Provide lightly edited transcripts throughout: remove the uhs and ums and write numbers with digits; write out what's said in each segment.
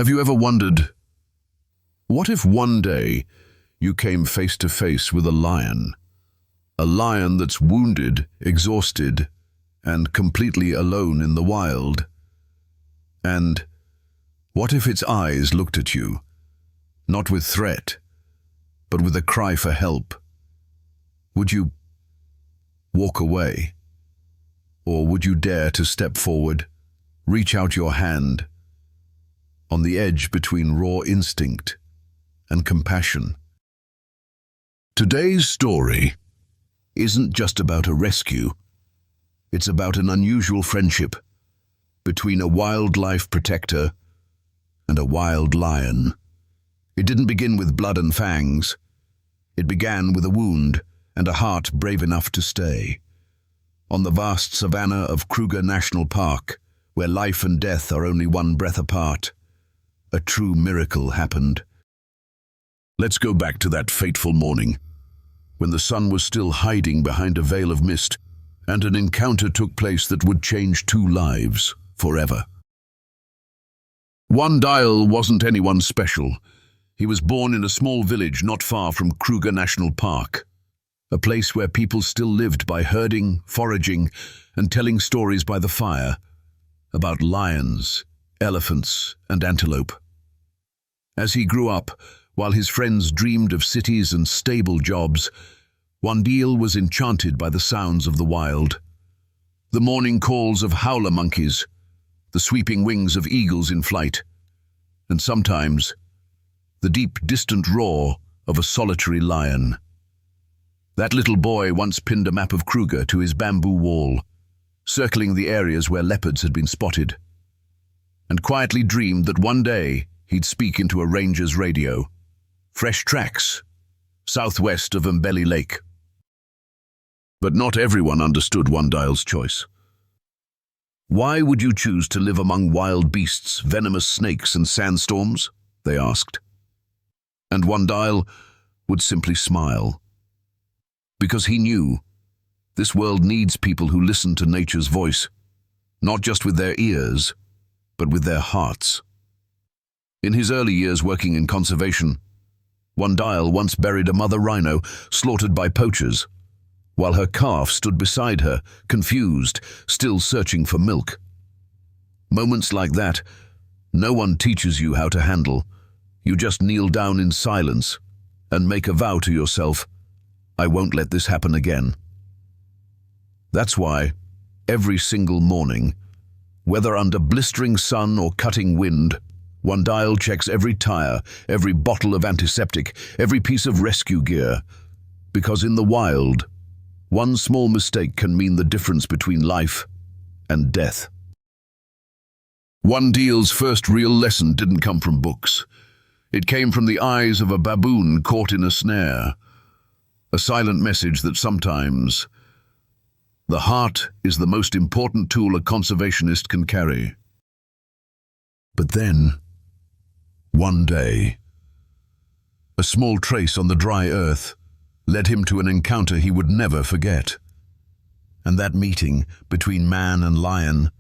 Have you ever wondered, what if one day you came face to face with a lion? A lion that's wounded, exhausted, and completely alone in the wild. And what if its eyes looked at you, not with threat, but with a cry for help? Would you walk away? Or would you dare to step forward, reach out your hand, on the edge between raw instinct and compassion? Today's story isn't just about a rescue. It's about an unusual friendship between a wildlife protector and a wild lion. It didn't begin with blood and fangs. It began with a wound and a heart brave enough to stay. On the vast savannah of Kruger National Park, where life and death are only one breath apart, a true miracle happened. Let's go back to that fateful morning, when the sun was still hiding behind a veil of mist, and an encounter took place that would change two lives forever. Wandile wasn't anyone special. He was born in a small village not far from Kruger National Park, a place where people still lived by herding, foraging, and telling stories by the fire about lions, elephants, and antelope. As he grew up, while his friends dreamed of cities and stable jobs, Wandile was enchanted by the sounds of the wild. The morning calls of howler monkeys, the sweeping wings of eagles in flight, and sometimes the deep, distant roar of a solitary lion. That little boy once pinned a map of Kruger to his bamboo wall, circling the areas where leopards had been spotted, and quietly dreamed that one day he'd speak into a ranger's radio. Fresh tracks, southwest of Mbeli Lake. But not everyone understood Wandile's choice. Why would you choose to live among wild beasts, venomous snakes, and sandstorms? They asked. And Wandile would simply smile. Because he knew this world needs people who listen to nature's voice, not just with their ears, but with their hearts. In his early years working in conservation, Wandile once buried a mother rhino slaughtered by poachers, while her calf stood beside her, confused, still searching for milk. Moments like that, no one teaches you how to handle. You just kneel down in silence and make a vow to yourself, I won't let this happen again. That's why, every single morning, whether under blistering sun or cutting wind, Wandile checks every tire, every bottle of antiseptic, every piece of rescue gear, because in the wild, one small mistake can mean the difference between life and death. Wandile's first real lesson didn't come from books. It came from the eyes of a baboon caught in a snare, a silent message that sometimes the heart is the most important tool a conservationist can carry. But then, one day, a small trace on the dry earth led him to an encounter he would never forget. And that meeting between man and lion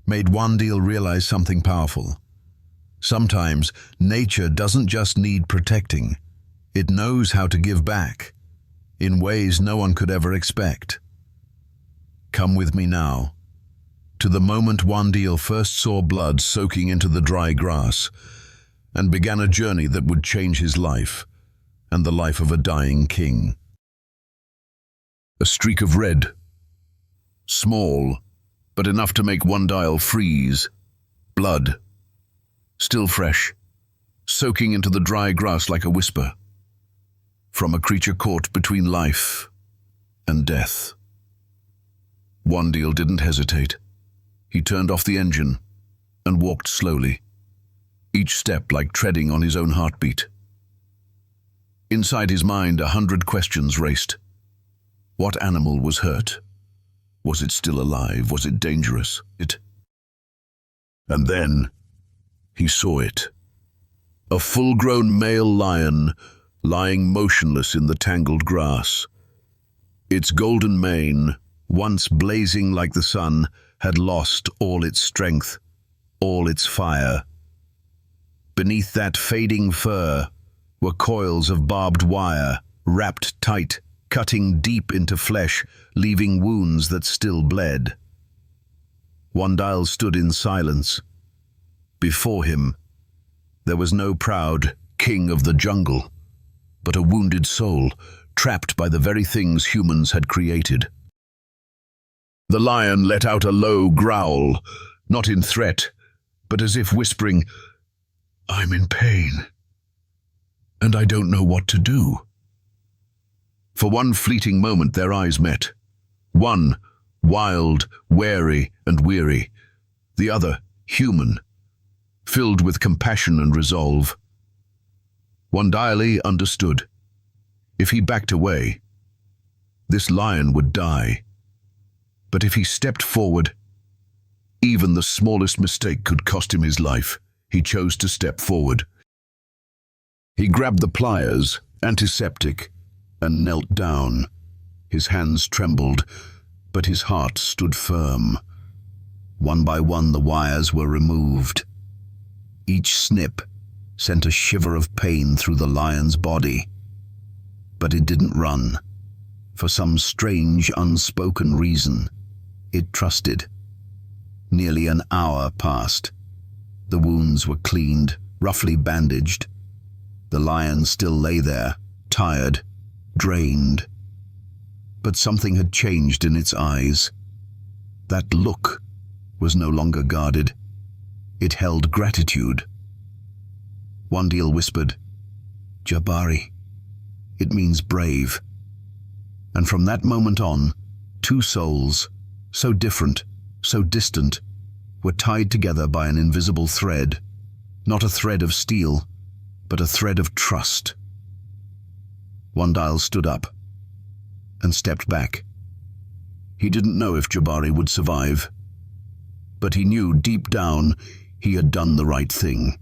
made Wandile realize something powerful. Sometimes nature doesn't just need protecting, it knows how to give back in ways no one could ever expect. Come with me now to the moment Wandile first saw blood soaking into the dry grass and began a journey that would change his life and the life of a dying king. A streak of red, small, but enough to make Wandile freeze. Blood, still fresh, soaking into the dry grass like a whisper, from a creature caught between life and death. Wandile didn't hesitate. He turned off the engine and walked slowly, each step like treading on his own heartbeat. Inside his mind, 100 questions raced. What animal was hurt? Was it still alive? Was it dangerous? And then he saw it. A full-grown male lion lying motionless in the tangled grass. Its golden mane, once blazing like the sun, had lost all its strength, all its fire. beneath that fading fur were coils of barbed wire, wrapped tight, cutting deep into flesh, leaving wounds that still bled. Wandile stood in silence. Before him, there was no proud king of the jungle, but a wounded soul, trapped by the very things humans had created. The lion let out a low growl, not in threat, but as if whispering, "I'm in pain, and I don't know what to do." For one fleeting moment their eyes met. One, wild, wary, and weary. The other, human, filled with compassion and resolve. Wandile understood. If he backed away, this lion would die. But if he stepped forward, even the smallest mistake could cost him his life. He chose to step forward. He grabbed the pliers, antiseptic, and knelt down. His hands trembled, but his heart stood firm. One by one the wires were removed. Each snip sent a shiver of pain through the lion's body. But it didn't run. For some strange, unspoken reason, it trusted. Nearly an hour passed. The wounds were cleaned, roughly bandaged. The lion still lay there, tired, drained. But something had changed in its eyes. That look was no longer guarded. It held gratitude. Wandile whispered, "Jabari. It means brave." And from that moment on, two souls, so different, so distant, were tied together by an invisible thread, not a thread of steel, but a thread of trust. Wandile stood up and stepped back. He didn't know if Jabari would survive, but he knew deep down he had done the right thing.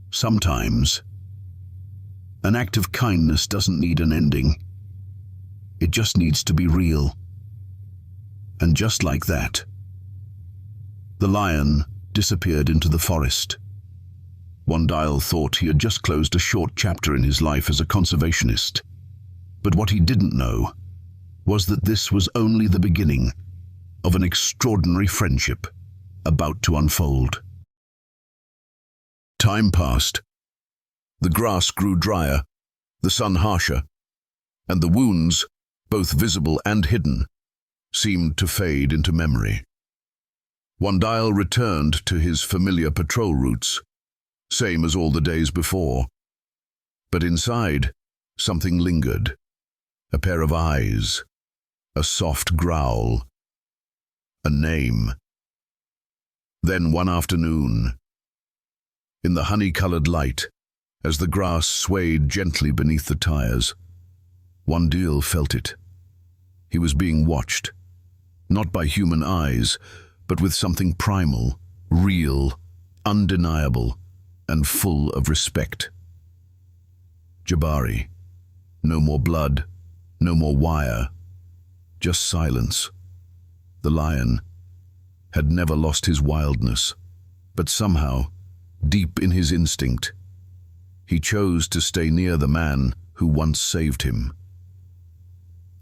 Sometimes, an act of kindness doesn't need an ending. It just needs to be real. And just like that, the lion disappeared into the forest. Wandile thought he had just closed a short chapter in his life as a conservationist. But what he didn't know was that this was only the beginning of an extraordinary friendship about to unfold. Time passed. The grass grew drier, the sun harsher, and the wounds, both visible and hidden, seemed to fade into memory. Wandile returned to his familiar patrol routes, same as all the days before. But inside, something lingered. A pair of eyes, a soft growl, a name. Then one afternoon, in the honey-colored light, as the grass swayed gently beneath the tires, Wandile felt it. He was being watched, not by human eyes, but with something primal, real, undeniable, and full of respect. Jabari. No more blood, no more wire, just silence. The lion had never lost his wildness, but somehow, deep in his instinct, he chose to stay near the man who once saved him.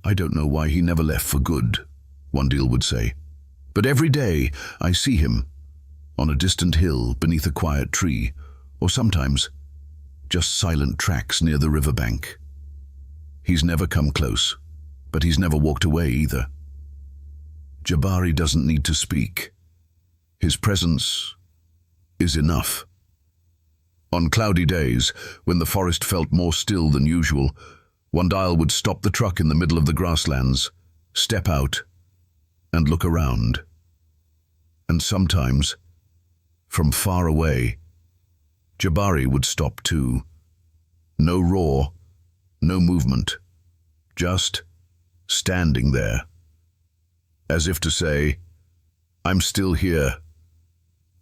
"I don't know why he never left for good," Wandile would say, "but every day I see him, on a distant hill beneath a quiet tree, or sometimes just silent tracks near the riverbank. He's never come close, but he's never walked away either. Jabari doesn't need to speak. His presence is enough." On cloudy days, when the forest felt more still than usual, Wandile would stop the truck in the middle of the grasslands, step out, and look around. And sometimes, from far away, Jabari would stop too. No roar, no movement, just standing there, as if to say, "I'm still here.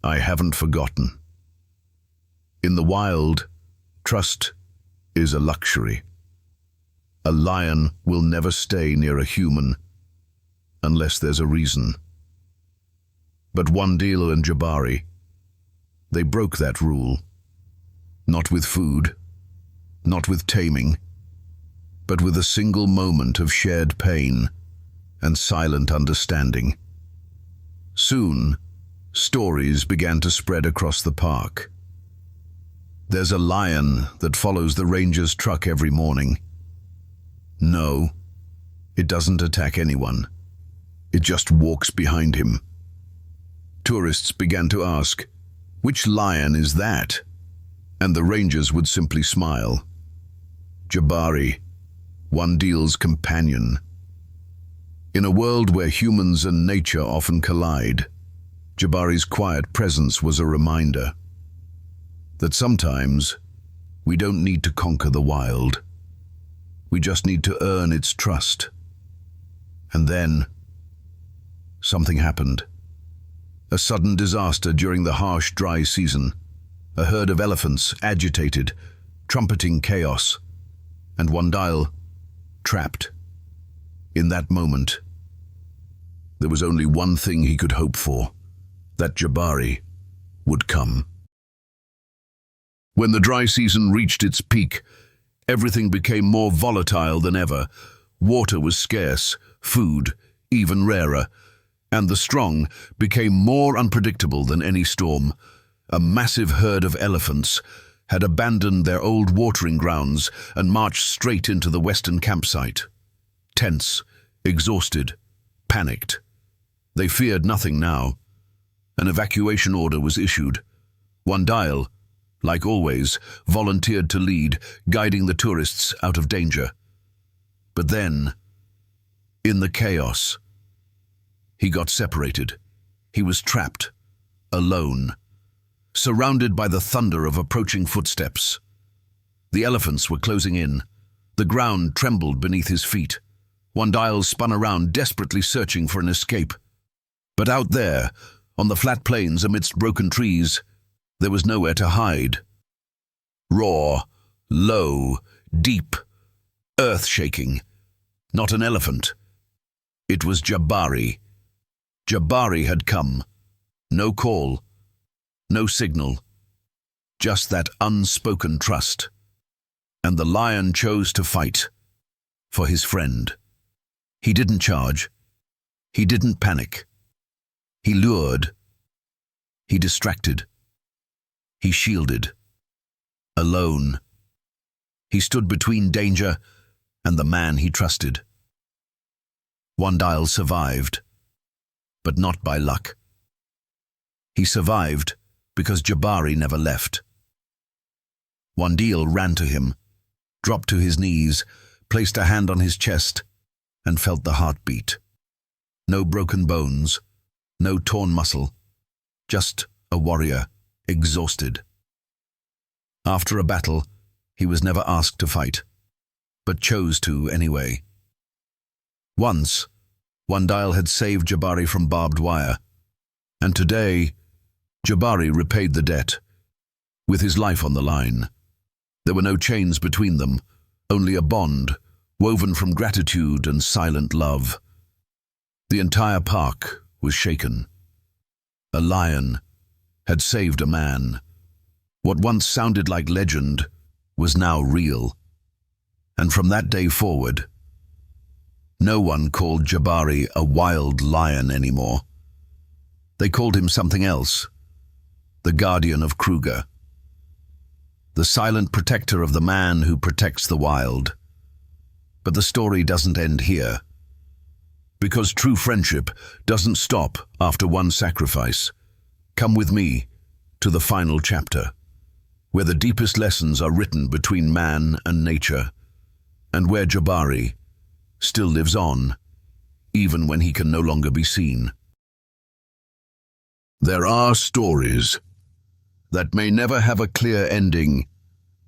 I haven't forgotten." In the wild, trust is a luxury. A lion will never stay near a human unless there's a reason. But Wandile and Jabari, they broke that rule. Not with food, not with taming, but with a single moment of shared pain and silent understanding. Soon, stories began to spread across the park. There's a lion that follows the ranger's truck every morning. No, it doesn't attack anyone. It just walks behind him. Tourists began to ask, "Which lion is that?" And the rangers would simply smile. Jabari, Wandile's companion. In a world where humans and nature often collide, Jabari's quiet presence was a reminder that sometimes we don't need to conquer the wild. We just need to earn its trust. And then, something happened. A sudden disaster during the harsh, dry season. A herd of elephants, agitated, trumpeting chaos, and Wandile, trapped. In that moment, there was only one thing he could hope for, that Jabari would come. When the dry season reached its peak, everything became more volatile than ever. Water was scarce, food even rarer, and the strong became more unpredictable than any storm. A massive herd of elephants had abandoned their old watering grounds and marched straight into the western campsite. Tense, exhausted, panicked. They feared nothing now. An evacuation order was issued. Wandile, like always, volunteered to lead, guiding the tourists out of danger. But then, in the chaos, he got separated. He was trapped, alone, surrounded by the thunder of approaching footsteps. The elephants were closing in. The ground trembled beneath his feet. Wandile spun around, desperately searching for an escape. But out there, on the flat plains amidst broken trees, there was nowhere to hide. Raw, low, deep, earth-shaking. Not an elephant. It was Jabari. Jabari had come. No call. No signal, just that unspoken trust. And the lion chose to fight for his friend. He didn't charge. He didn't panic. He lured. He distracted. He shielded. Alone. He stood between danger and the man he trusted. Wandile survived, but not by luck. He survived because Jabari never left. Wandile ran to him, dropped to his knees, placed a hand on his chest, and felt the heartbeat. No broken bones, no torn muscle, just a warrior, exhausted. After a battle, he was never asked to fight, but chose to anyway. Once, Wandile had saved Jabari from barbed wire, and today, Jabari repaid the debt, with his life on the line. There were no chains between them, only a bond, woven from gratitude and silent love. The entire park was shaken. A lion had saved a man. What once sounded like legend was now real. And from that day forward, no one called Jabari a wild lion anymore. They called him something else. The guardian of Kruger. The silent protector of the man who protects the wild. But the story doesn't end here. Because true friendship doesn't stop after one sacrifice. Come with me to the final chapter, where the deepest lessons are written between man and nature, and where Jabari still lives on, even when he can no longer be seen. There are stories that may never have a clear ending,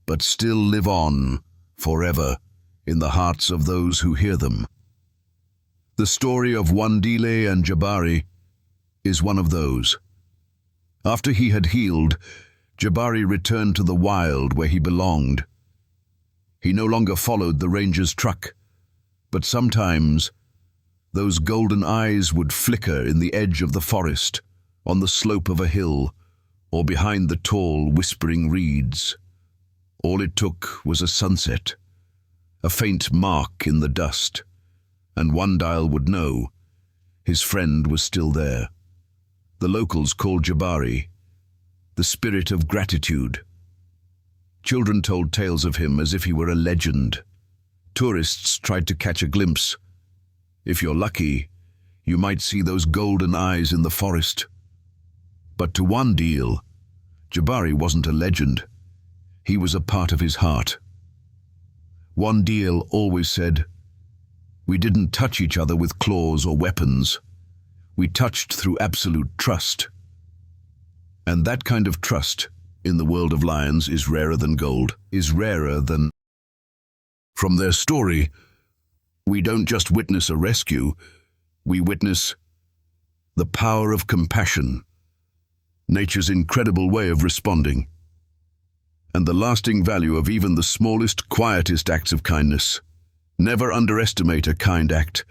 but still live on forever in the hearts of those who hear them. The story of Wandile and Jabari is one of those. After he had healed, Jabari returned to the wild where he belonged. He no longer followed the ranger's truck, but sometimes those golden eyes would flicker in the edge of the forest, on the slope of a hill, or behind the tall, whispering reeds, All it took was a sunset, a faint mark in the dust, and Wandile would know his friend was still there. The locals called Jabari the spirit of gratitude. Children told tales of him as if he were a legend. Tourists tried to catch a glimpse. If you're lucky, you might see those golden eyes in the forest. But to Wandile, Jabari wasn't a legend. He was a part of his heart. Wandile always said, "We didn't touch each other with claws or weapons. We touched through absolute trust." And that kind of trust, in the world of lions, is rarer than gold, From their story, we don't just witness a rescue, we witness the power of compassion, nature's incredible way of responding, and the lasting value of even the smallest, quietest acts of kindness. Never underestimate a kind act,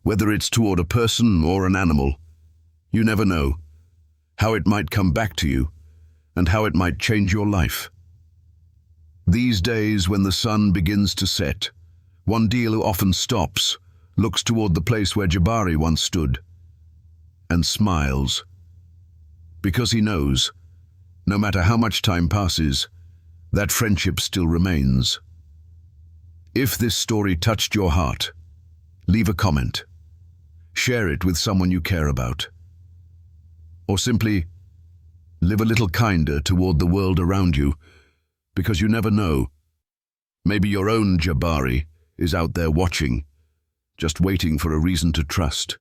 whether it's toward a person or an animal. You never know how it might come back to you and how it might change your life. These days, when the sun begins to set, Wandile often stops, looks toward the place where Jabari once stood, and smiles, because he knows, no matter how much time passes, that friendship still remains. If this story touched your heart, leave a comment, share it with someone you care about, or simply live a little kinder toward the world around you, because you never know. Maybe your own Jabari is out there watching, just waiting for a reason to trust.